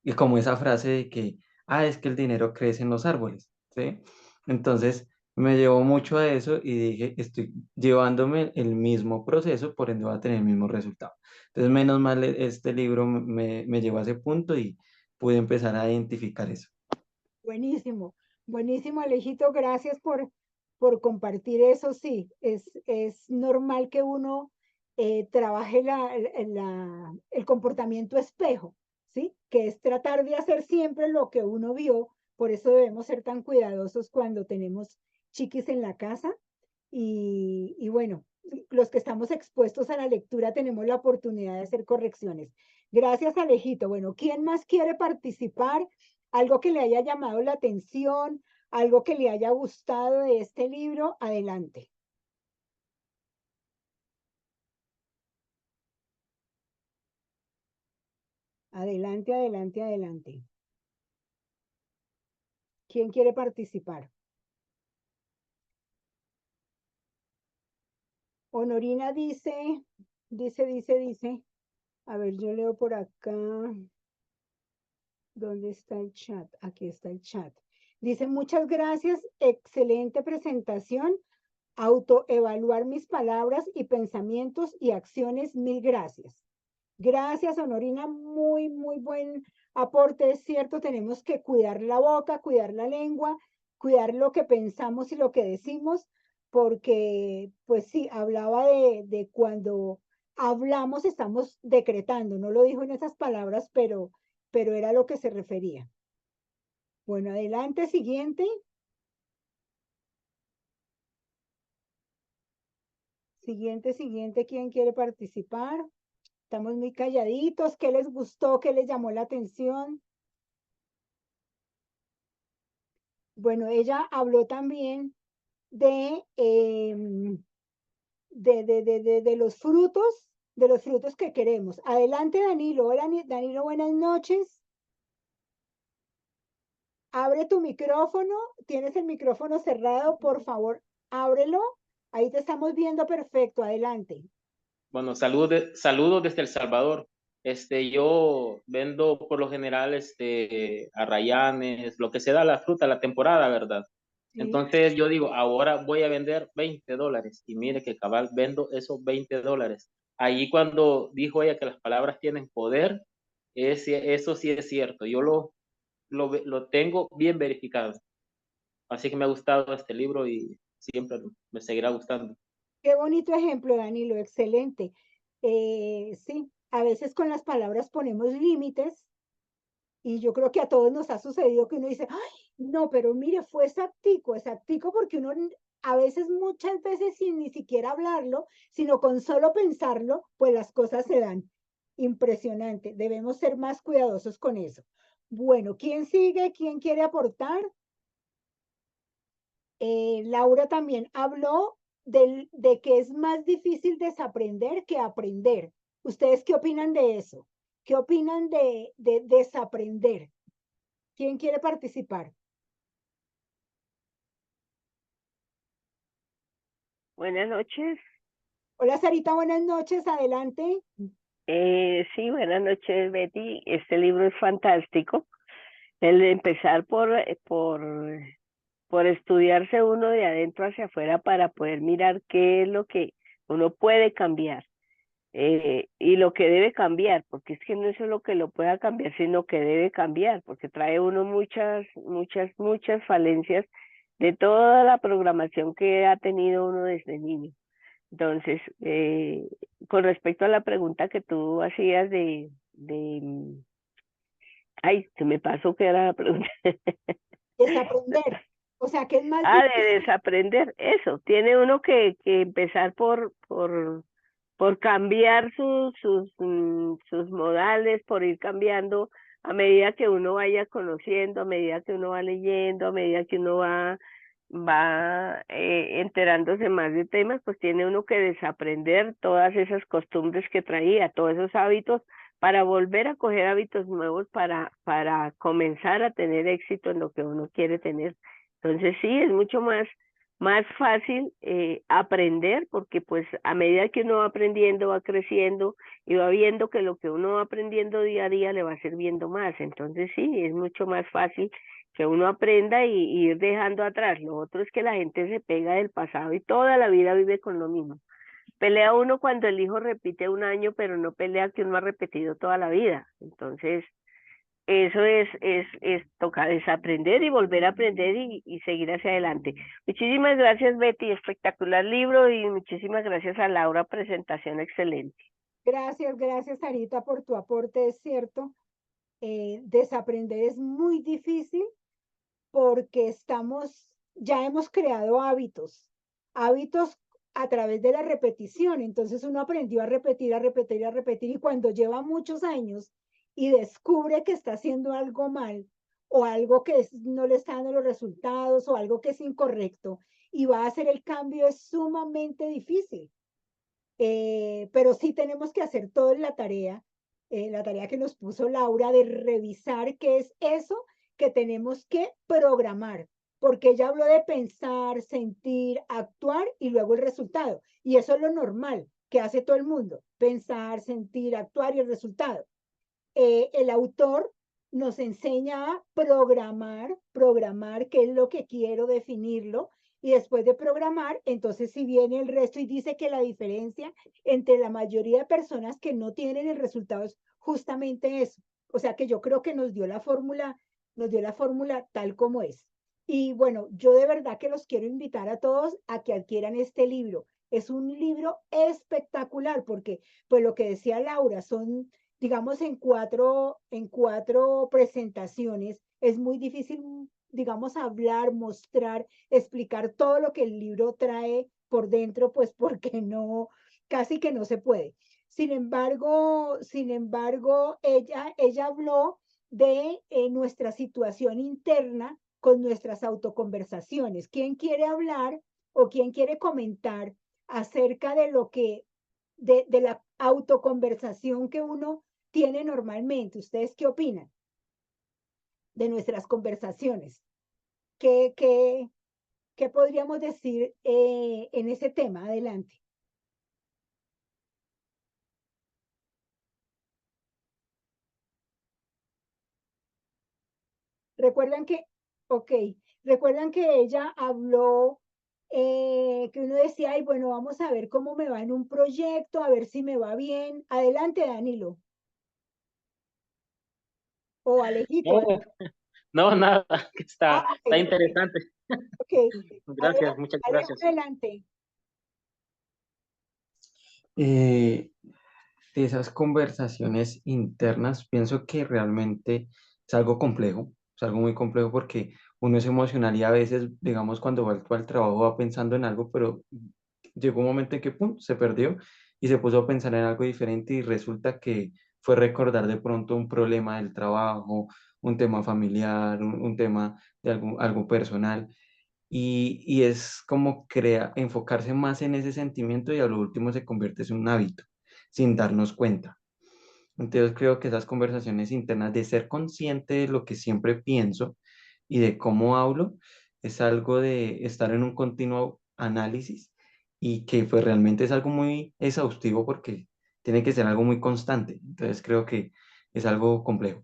y como esa frase de que, es que el dinero crece en los árboles, ¿sí? Entonces, me llevó mucho a eso y dije, estoy llevándome el mismo proceso, por ende voy a tener el mismo resultado. Entonces, menos mal este libro me llevó a ese punto y pude empezar a identificar eso. Buenísimo, buenísimo, Alejito, gracias por compartir eso. Sí, es normal que uno trabaje el comportamiento espejo, ¿sí? Que es tratar de hacer siempre lo que uno vio. Por eso debemos ser tan cuidadosos cuando tenemos chiquis en la casa. Y bueno, los que estamos expuestos a la lectura tenemos la oportunidad de hacer correcciones. Gracias, Alejito. Bueno, ¿quién más quiere participar? Algo que le haya llamado la atención, algo que le haya gustado de este libro, adelante. Adelante, adelante, adelante. ¿Quién quiere participar? Honorina dice, a ver, yo leo por acá. ¿Dónde está el chat? Aquí está el chat. Dice, muchas gracias, excelente presentación. Autoevaluar mis palabras y pensamientos y acciones, mil gracias. Gracias, Honorina, muy, muy buen aporte, es cierto, tenemos que cuidar la boca, cuidar la lengua, cuidar lo que pensamos y lo que decimos, porque, pues sí, hablaba de cuando hablamos, estamos decretando, no lo dijo en esas palabras, pero era lo que se refería. Bueno, adelante, siguiente. Siguiente, ¿quién quiere participar? Estamos muy calladitos. ¿Qué les gustó? ¿Qué les llamó la atención? Bueno, ella habló también de, de los frutos que queremos. Adelante, Danilo. Hola, Danilo, buenas noches. Abre tu micrófono. Tienes el micrófono cerrado, por favor, ábrelo. Ahí te estamos viendo perfecto. Adelante. Bueno, saludos desde El Salvador. Yo vendo por lo general arrayanes, lo que se da la fruta, la temporada, ¿verdad? ¿Sí? Entonces yo digo, ahora voy a vender $20 y mire que cabal vendo esos $20. Allí cuando dijo ella que las palabras tienen poder, eso sí es cierto. Yo lo tengo bien verificado. Así que me ha gustado este libro y siempre me seguirá gustando. Qué bonito ejemplo, Danilo, excelente. Sí, a veces con las palabras ponemos límites y yo creo que a todos nos ha sucedido que uno dice, ay, no, pero mire, fue exactico porque uno a veces, muchas veces sin ni siquiera hablarlo, sino con solo pensarlo, pues las cosas se dan. Impresionante, debemos ser más cuidadosos con eso. Bueno, ¿quién sigue? ¿Quién quiere aportar? Laura también habló de que es más difícil desaprender que aprender. ¿Ustedes qué opinan de eso? ¿Qué opinan de desaprender? ¿Quién quiere participar? Buenas noches. Hola, Sarita, buenas noches, adelante. Sí, buenas noches, Betty. Este libro es fantástico. El de empezar por estudiarse uno de adentro hacia afuera para poder mirar qué es lo que uno puede cambiar y lo que debe cambiar, porque es que no es solo que lo pueda cambiar, sino que debe cambiar, porque trae uno muchas falencias de toda la programación que ha tenido uno desde niño. Entonces, con respecto a la pregunta que tú hacías ay, se me pasó que era la pregunta. Desaprender. O sea, que es más De difícil. desaprender, eso. Tiene uno que empezar por cambiar sus modales, por ir cambiando a medida que uno vaya conociendo, a medida que uno va leyendo, a medida que uno va enterándose más de temas, pues tiene uno que desaprender todas esas costumbres que traía, todos esos hábitos, para volver a coger hábitos nuevos para comenzar a tener éxito en lo que uno quiere tener. Entonces sí, es mucho más fácil aprender, porque pues a medida que uno va aprendiendo, va creciendo y va viendo que lo que uno va aprendiendo día a día le va sirviendo más. Entonces sí, es mucho más fácil que uno aprenda y ir dejando atrás. Lo otro es que la gente se pega del pasado y toda la vida vive con lo mismo. Pelea uno cuando el hijo repite un año, pero no pelea que uno ha repetido toda la vida. Entonces, eso toca desaprender y volver a aprender y seguir hacia adelante. Muchísimas gracias, Betty, espectacular libro, y muchísimas gracias a Laura, presentación excelente. Gracias, Sarita, por tu aporte, es cierto. Desaprender es muy difícil porque ya hemos creado hábitos a través de la repetición. Entonces uno aprendió a repetir, y cuando lleva muchos años y descubre que está haciendo algo mal o algo que no le está dando los resultados o algo que es incorrecto y va a hacer el cambio, es sumamente difícil. Pero sí tenemos que hacer toda la tarea que nos puso Laura de revisar qué es eso que tenemos que programar, porque ella habló de pensar, sentir, actuar y luego el resultado. Y eso es lo normal que hace todo el mundo, pensar, sentir, actuar y el resultado. El autor nos enseña a programar qué es lo que quiero, definirlo, y después de programar, entonces si viene el resto y dice que la diferencia entre la mayoría de personas que no tienen el resultado es justamente eso. O sea que yo creo que nos dio la fórmula tal como es. Y bueno, yo de verdad que los quiero invitar a todos a que adquieran este libro. Es un libro espectacular porque, pues lo que decía Laura, son, digamos, en cuatro presentaciones. Es muy difícil, digamos, hablar, mostrar, explicar todo lo que el libro trae por dentro, pues porque no, casi que no se puede. Sin embargo, ella habló de nuestra situación interna con nuestras autoconversaciones. ¿Quién quiere hablar o quién quiere comentar acerca de lo que, de la autoconversación que uno tiene normalmente? ¿Ustedes qué opinan de nuestras conversaciones? ¿Qué podríamos decir en ese tema? Adelante. Recuerdan que, ok, recuerdan que ella habló, que uno decía, ay, bueno, vamos a ver cómo me va en un proyecto, a ver si me va bien. Adelante, Danilo. O Alejito. No, no, nada, que está Ok, interesante. ok. Gracias, muchas Alejo, gracias. adelante. De esas conversaciones internas, pienso que realmente es algo complejo, es algo muy complejo porque uno es emocional y a veces, digamos, cuando va al trabajo va pensando en algo, pero llegó un momento en que, pum, se perdió y se puso a pensar en algo diferente y resulta que fue recordar de pronto un problema del trabajo, un tema familiar, un tema de algo personal. Y es como enfocarse más en ese sentimiento y a lo último se convierte en un hábito, sin darnos cuenta. Entonces creo que esas conversaciones internas de ser consciente de lo que siempre pienso y de cómo hablo es algo de estar en un continuo análisis y que pues realmente es algo muy exhaustivo porque tiene que ser algo muy constante. Entonces creo que es algo complejo.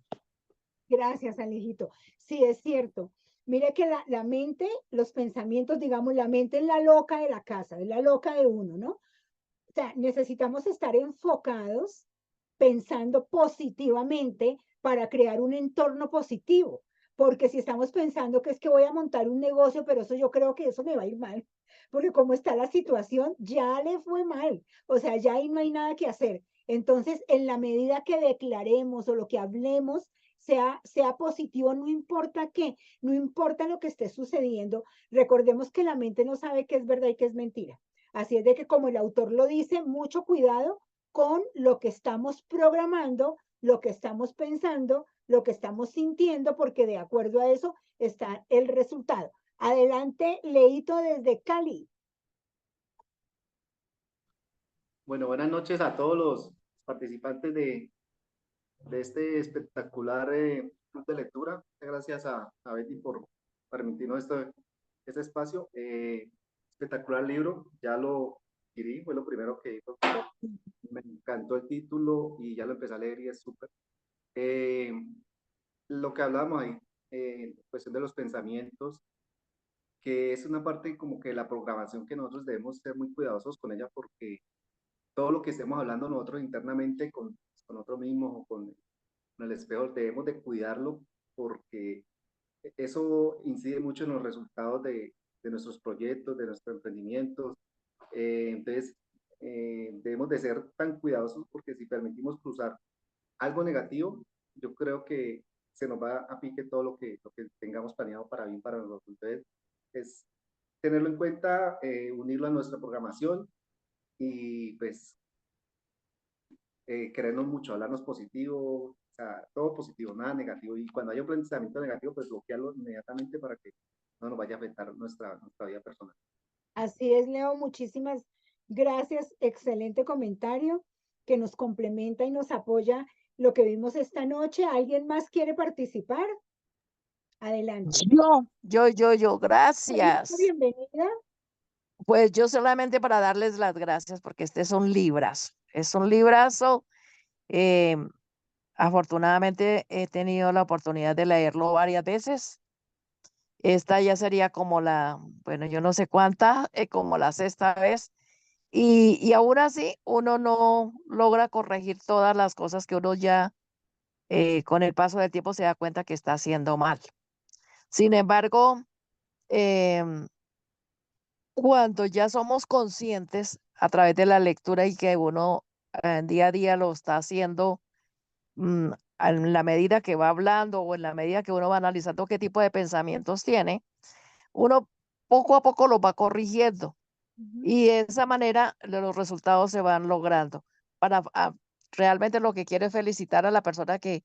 Gracias, Alejito. Sí, es cierto. Mire que la mente, los pensamientos, digamos, la mente es la loca de la casa, es la loca de uno, ¿no? O sea, necesitamos estar enfocados, pensando positivamente para crear un entorno positivo. Porque si estamos pensando que es que voy a montar un negocio, pero eso yo creo que eso me va a ir mal, porque como está la situación, ya le fue mal. O sea, ya ahí no hay nada que hacer. Entonces, en la medida que declaremos o lo que hablemos sea positivo, no importa qué, no importa lo que esté sucediendo, recordemos que la mente no sabe qué es verdad y qué es mentira. Así es de que, como el autor lo dice, mucho cuidado con lo que estamos programando, lo que estamos pensando, lo que estamos sintiendo, porque de acuerdo a eso está el resultado. Adelante, Leito desde Cali. Bueno, buenas noches a todos los participantes de este espectacular club de lectura. Muchas gracias a Betty por permitirnos este espacio. Espectacular libro, ya lo adquirí, fue lo primero que hizo. Me encantó el título y ya lo empecé a leer y es súper. Lo que hablábamos ahí, cuestión de los pensamientos, que es una parte como que la programación que nosotros debemos ser muy cuidadosos con ella porque todo lo que estemos hablando nosotros internamente con nosotros mismos o con el espejo, debemos de cuidarlo porque eso incide mucho en los resultados de nuestros proyectos, de nuestros emprendimientos. Entonces, debemos de ser tan cuidadosos porque si permitimos cruzar algo negativo, yo creo que se nos va a pique todo lo que tengamos planeado para bien para nosotros. Entonces, es tenerlo en cuenta, unirlo a nuestra programación y pues querernos mucho, hablarnos positivo, o sea, todo positivo, nada negativo. Y cuando hay un pensamiento negativo, pues bloquearlo inmediatamente para que no nos vaya a afectar nuestra vida personal. Así es, Leo, muchísimas gracias. Excelente comentario que nos complementa y nos apoya lo que vimos esta noche. ¿Alguien más quiere participar? Adelante. Gracias. Bienvenida. Pues yo solamente para darles las gracias porque este es un librazo. Es un librazo. Afortunadamente he tenido la oportunidad de leerlo varias veces. Esta ya sería como bueno, yo no sé cuánta, como la sexta vez. Y aún así uno no logra corregir todas las cosas que uno ya con el paso del tiempo se da cuenta que está haciendo mal. Sin embargo, em, cuando ya somos conscientes a través de la lectura y que uno día a día lo está haciendo en la medida que va hablando o en la medida que uno va analizando qué tipo de pensamientos tiene, uno poco a poco lo va corrigiendo y de esa manera los resultados se van logrando. Realmente lo que quiero es felicitar a la persona que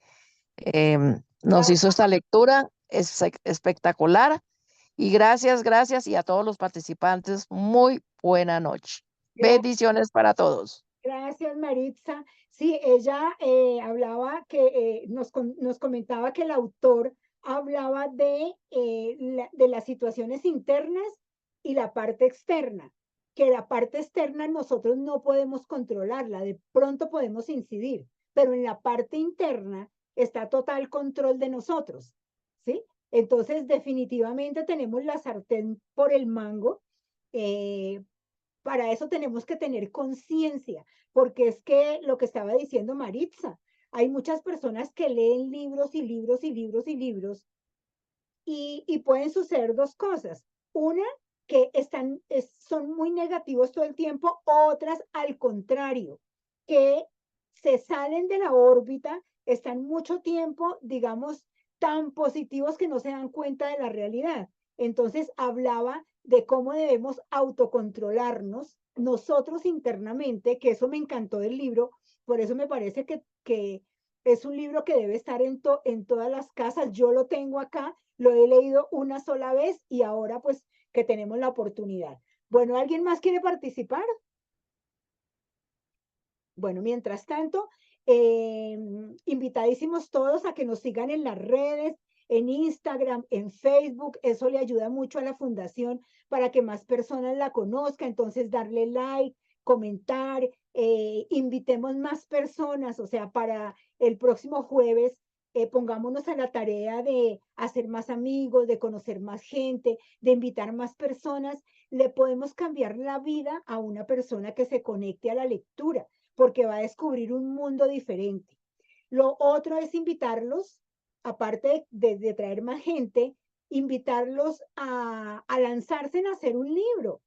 nos hizo esta lectura, es espectacular. Y gracias y a todos los participantes, muy buena noche. Bendiciones para todos. Gracias, Maritza. Sí, ella hablaba nos comentaba que el autor hablaba de las situaciones internas y la parte externa, que la parte externa nosotros no podemos controlarla, de pronto podemos incidir, pero en la parte interna está total control de nosotros, ¿sí? Entonces, definitivamente tenemos la sartén por el mango. Para eso tenemos que tener conciencia, porque es que lo que estaba diciendo Maritza, hay muchas personas que leen libros y libros y libros y libros y pueden suceder dos cosas. Una, que son muy negativos todo el tiempo, otras al contrario, que se salen de la órbita, están mucho tiempo, digamos, tan positivos que no se dan cuenta de la realidad. Entonces hablaba de cómo debemos autocontrolarnos nosotros internamente, que eso me encantó del libro, por eso me parece que es un libro que debe estar en todas las casas. Yo lo tengo acá, lo he leído una sola vez y ahora pues que tenemos la oportunidad. Bueno, ¿alguien más quiere participar? Bueno, mientras tanto, invitadísimos todos a que nos sigan en las redes, en Instagram, en Facebook. Eso le ayuda mucho a la fundación para que más personas la conozcan. Entonces, darle like, comentar, invitemos más personas. O sea, para el próximo jueves, pongámonos a la tarea de hacer más amigos, de conocer más gente, de invitar más personas. Le podemos cambiar la vida a una persona que se conecte a la lectura, porque va a descubrir un mundo diferente. Lo otro es invitarlos, aparte de traer más gente, invitarlos a lanzarse en hacer un libro.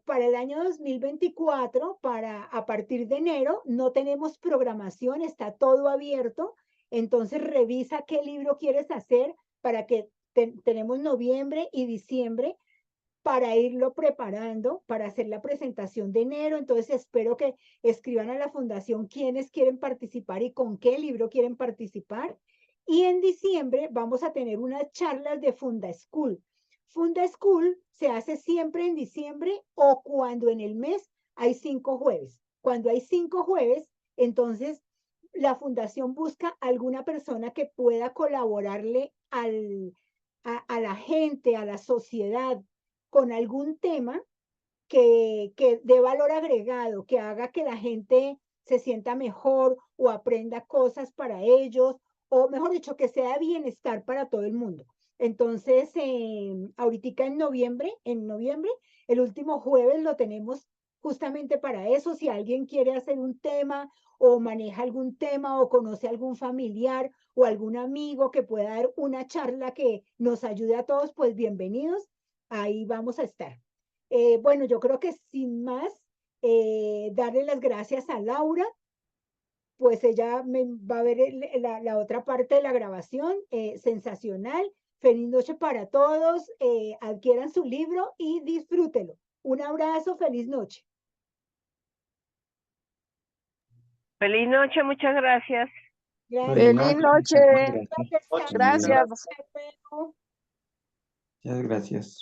Para el año 2024, a partir de enero, no tenemos programación, está todo abierto. Entonces revisa qué libro quieres hacer para que tenemos noviembre y diciembre para irlo preparando, para hacer la presentación de enero. Entonces espero que escriban a la fundación quiénes quieren participar y con qué libro quieren participar. Y en diciembre vamos a tener unas charlas de Funda School. Funda School se hace siempre en diciembre o cuando en el mes hay 5 jueves. Cuando hay 5 jueves, entonces la fundación busca alguna persona que pueda colaborarle a la gente, a la sociedad, con algún tema que dé valor agregado, que haga que la gente se sienta mejor o aprenda cosas para ellos, o mejor dicho, que sea bienestar para todo el mundo. Entonces, ahorita en noviembre, el último jueves lo tenemos justamente para eso. Si alguien quiere hacer un tema o maneja algún tema o conoce algún familiar o algún amigo que pueda dar una charla que nos ayude a todos, pues bienvenidos. Ahí vamos a estar. Bueno, yo creo que sin más, darle las gracias a Laura, pues ella va a ver la otra parte de la grabación, sensacional. Feliz noche para todos, adquieran su libro y disfrútelo. Un abrazo, feliz noche. Feliz noche, muchas gracias. Feliz noche. Gracias. Gracias. Muchas gracias.